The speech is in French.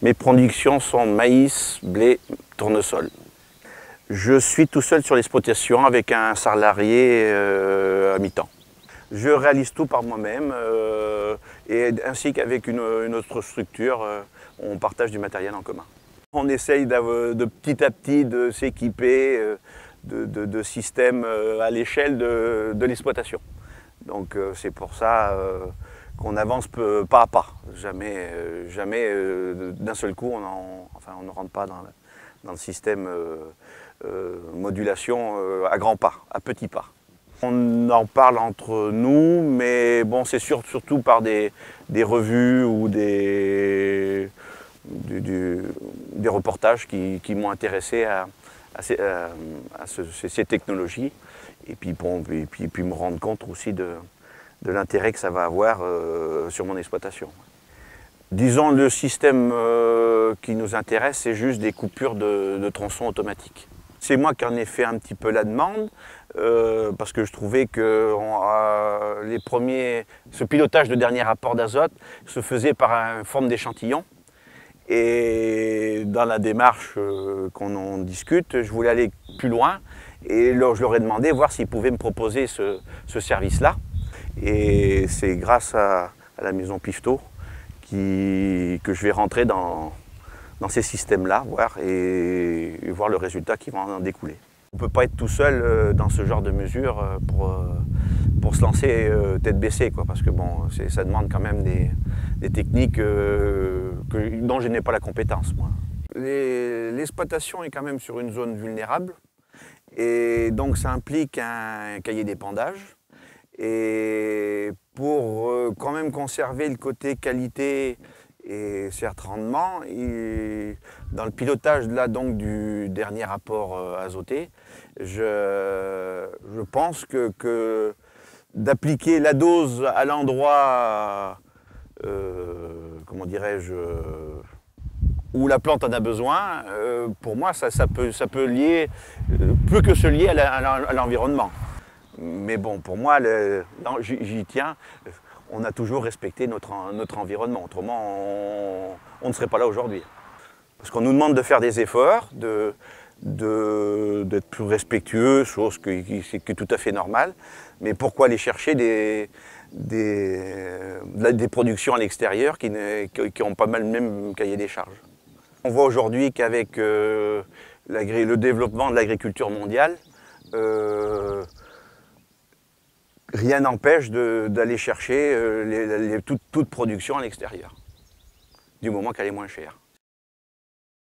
Mes productions sont maïs, blé, tournesol. Je suis tout seul sur l'exploitation avec un salarié à mi-temps. Je réalise tout par moi-même et ainsi qu'avec une autre structure, on partage du matériel en commun. On essaye de petit à petit de s'équiper de systèmes à l'échelle de l'exploitation. Donc c'est pour ça qu'on avance pas à pas. Jamais d'un seul coup on ne rentre pas dans le système modulation à grands pas, à petits pas. On en parle entre nous, mais bon, c'est surtout par des revues ou des reportages qui m'ont intéressé à ces technologies et puis, bon, puis me rendre compte aussi de l'intérêt que ça va avoir sur mon exploitation. Disons, le système qui nous intéresse, c'est juste des coupures de tronçons automatiques. C'est moi qui en ai fait un petit peu la demande, parce que je trouvais que ce pilotage de dernier apport d'azote se faisait par une forme d'échantillon. Et dans la démarche qu'on en discute, je voulais aller plus loin et je leur ai demandé voir s'ils pouvaient me proposer ce service-là. Et c'est grâce à la maison Pifto que je vais rentrer dans ces systèmes-là, voir le résultat qui va en découler. On ne peut pas être tout seul dans ce genre de mesures pour se lancer tête baissée, quoi, parce que bon, ça demande quand même des techniques dont je n'ai pas la compétence, moi. L'exploitation est quand même sur une zone vulnérable, et donc ça implique un cahier d'épandage. Et pour quand même conserver le côté qualité et certes rendement, dans le pilotage là, donc, du dernier apport azoté, je pense que d'appliquer la dose à l'endroit, comment dirais-je, où la plante en a besoin, pour moi ça peut que se lier à l'environnement. Mais bon, pour moi, j'y tiens. On a toujours respecté notre environnement. Autrement, on ne serait pas là aujourd'hui. Parce qu'on nous demande de faire des efforts, d'être plus respectueux, chose qui est tout à fait normale. Mais pourquoi aller chercher des productions à l'extérieur qui n'ont pas mal le même cahier des charges? On voit aujourd'hui qu'avec le développement de l'agriculture mondiale, rien n'empêche d'aller chercher toute production à l'extérieur, du moment qu'elle est moins chère.